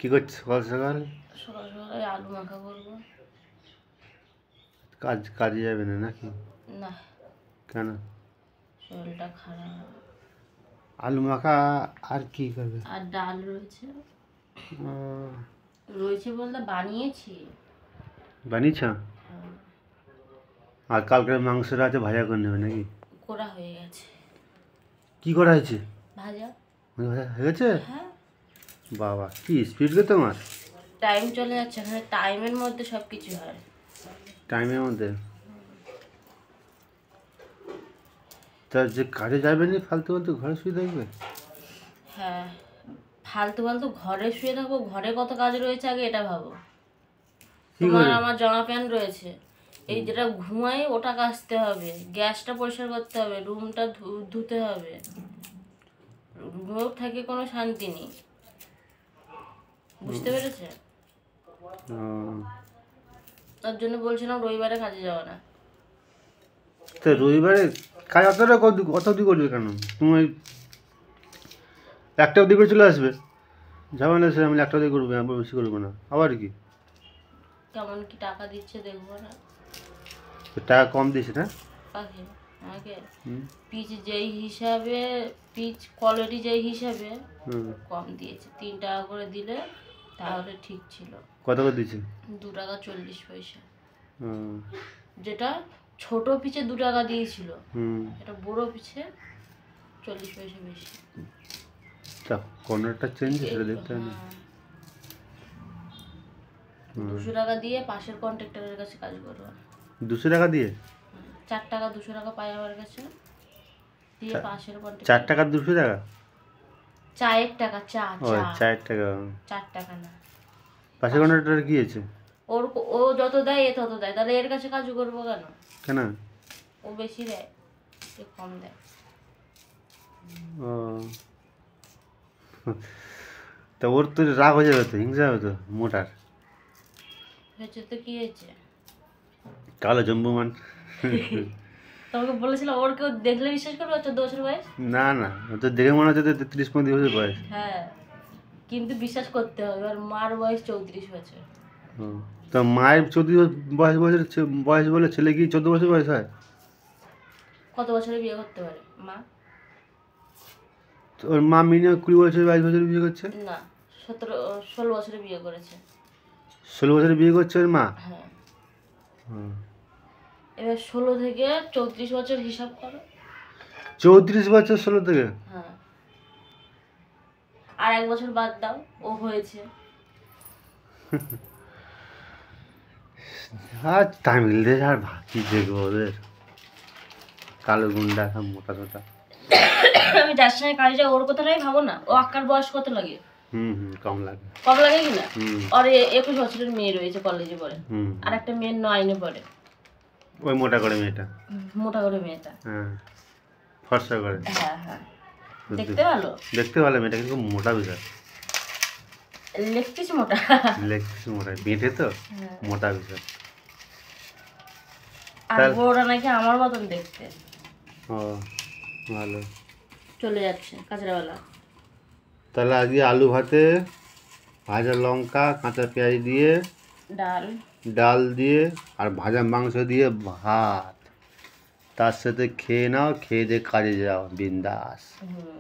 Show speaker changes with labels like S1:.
S1: কি করছিস সকাল সকাল?
S2: সকাল সকালে আলু মাখা করবো।
S1: কাজে যাবে না নাকি?
S2: না,
S1: কেন?
S2: শরীরটা খারাপ।
S1: আলু মাখা আর কি করবে?
S2: আর ডাল রয়েছে।
S1: আহ,
S2: রয়েছে বলতে বানিয়েছি।
S1: বানিয়েছ? আর কালকের মাংসটা আছে, ভাজা করে নেবে নাকি?
S2: করা হয়ে গেছে।
S1: কি করা হয়েছে?
S2: ভাজা।
S1: ভাজা হয়ে গেছে?
S2: হ্যাঁ,
S1: বাবা কি স্পিড গো তোমার!
S2: টাইম চলে যাচ্ছে, এখানে টাইমের মধ্যে সব কিছু হয়।
S1: টাইমের মধ্যে? তা যে কাজে যাবে না ফালতু ফালতু ঘরে শুয়ে থাকবে?
S2: হ্যাঁ, ফালতু ফালতু ঘরে শুয়ে থাকবো? ঘরে কত কাজ রয়েছে আগে এটা ভাবো।
S1: কি
S2: তোমার
S1: করে?
S2: আমার জামা প্যান্ট রয়েছে, এই যেটা ঘুমাই ওটা কাচতে হবে, গ্যাসটা পরিষ্কার করতে হবে, রুমটা ধুতে হবে। রুমেও থাকে কোনো শান্তি নেই, বুঝতে পেরেছে?
S1: আহ,
S2: তার জন্য বলছিলাম রবিবারে কাজে যাওয়া না।
S1: তা রবিবারে কাজ অত অবধি করবে কেন? তুমি একটা অবধি করে চলে আসবে। যাবে না সে, আমি একটা অবধি করবো, আমি বেশি করবো না। আবার কি
S2: কেমন কি টাকা দিচ্ছে দেখবো না?
S1: টাকা কম দিয়েছে না?
S2: কাকে? আমাকে?
S1: হুম,
S2: পিচ যেই হিসাবে, পিচ কোয়ালিটি যেই হিসাবে
S1: হুম।
S2: কম দিয়েছে। 3 টাকা করে দিলে তাহলে ঠিক ছিল।
S1: কত করে দিয়েছে?
S2: 2 টাকা 40 পয়সা।
S1: হুম,
S2: যেটা ছোট পিচে 2 টাকা দিয়েছিল,
S1: হুম।
S2: এটা বড় পিচে 40 পয়সা বেশি।
S1: তা কর্নারটা চেঞ্জ সেটা দেখতে হয় না?
S2: হ্যাঁ, 200 টাকা দিয়ে পাশের কন্ট্রাক্টরের কাছে কাজ করবো।
S1: 200 টাকা দিয়ে?
S2: 4 টাকা 200 টাকা পাই আমার কাছে, দিয়ে পাশের
S1: 4
S2: কন্ট্রাক্টর।
S1: টাকা 200 টাকা?
S2: চায়ের টাকা, চা
S1: ও,
S2: চা
S1: 4 টাকা।
S2: 4 টাকা না।
S1: পাশে কর্নারটা কি আছে?
S2: ও যত দেয় এ তত দেয়, তাহলে এর কাছে কাজ করবো কেন?
S1: কেন?
S2: ও বেশি দেয়, এ কম দেয়।
S1: ও, তা ওর তো রাগ হয়ে যাবে, তো হিংসা হবে তো মোটার।
S2: হয়েছে তো কি হয়েছে?
S1: কালো জম্বুমান।
S2: তোমাকে বলেছিলাম ওর কেউ দেখলে বিশ্বাস করবে 14 বছর বয়স?
S1: না না, ও তো দেখে মনে হচ্ছে 30-35 বছর বয়স।
S2: হ্যাঁ, কিন্তু বিশ্বাস করতে হবে। আর মার বয়স 34 বছর।
S1: ও, তা মায়ের 14 বয়স বলে ছেলে কি 14 বছর বয়স হয়?
S2: কত বছরে বিয়ে করতে পারে মা?
S1: তো ওর মা মিনিমাম 20 বছর 22 বছর বিয়ে করছে।
S2: না, 16 বছরে বিয়ে করেছে।
S1: 16 বছরে বিয়ে করছে ওর মা?
S2: হ্যাঁ,
S1: হুম।
S2: এবার 16 থেকে 34 বছর হিসাব করো।
S1: 34 বছর 16 থেকে?
S2: হ্যাঁ, আর 1 বছর বাদ দাও, ও হয়েছে।
S1: আর তামিল দেশ আর কি দেখবো ওদের, কালো গুন্ডা সব মোটা সোটা।
S2: আমি যার সঙ্গে কাজে যাই ওর কথাটাই ভাবো না। ও আক্কার বয়স কত লাগে?
S1: হুম, হুম, কম লাগে।
S2: কম লাগে কি না?
S1: হুম,
S2: আর 21 বছরের মেয়ে রয়েছে, কলেজে পড়ে।
S1: হুম।
S2: আর একটা মেয়ের 9-এ পড়ে।
S1: ওই মোটা করে মেয়েটা?
S2: মোটা করে মেয়েটা।
S1: হ্যাঁ, ফর্সা করে।
S2: হ্যাঁ হ্যাঁ, দেখতে ভালো।
S1: দেখতে ভালো মেয়েটা, কিন্তু খুব মোটা বিশাল।
S2: লেগ পিস মোটা।
S1: লেগ পিস মোটা, বেঁটে তো
S2: হ্যাঁ।
S1: মোটা বিশাল।
S2: আর বড়রা নাকি আমার মতন দেখতে।
S1: ও, ভালো।
S2: চলে যাচ্ছে কাঁচরাওয়ালা।
S1: তাহলে আজকে আলু ভাতে ভাজা লঙ্কা কাঁচা পেঁয়াজ দিয়ে, ডাল দিয়ে আর ভাজা মাংস দিয়ে ভাত, তার সাথে খেয়ে নাও, খেয়ে দিয়ে কাজে যাও বিন্দাস।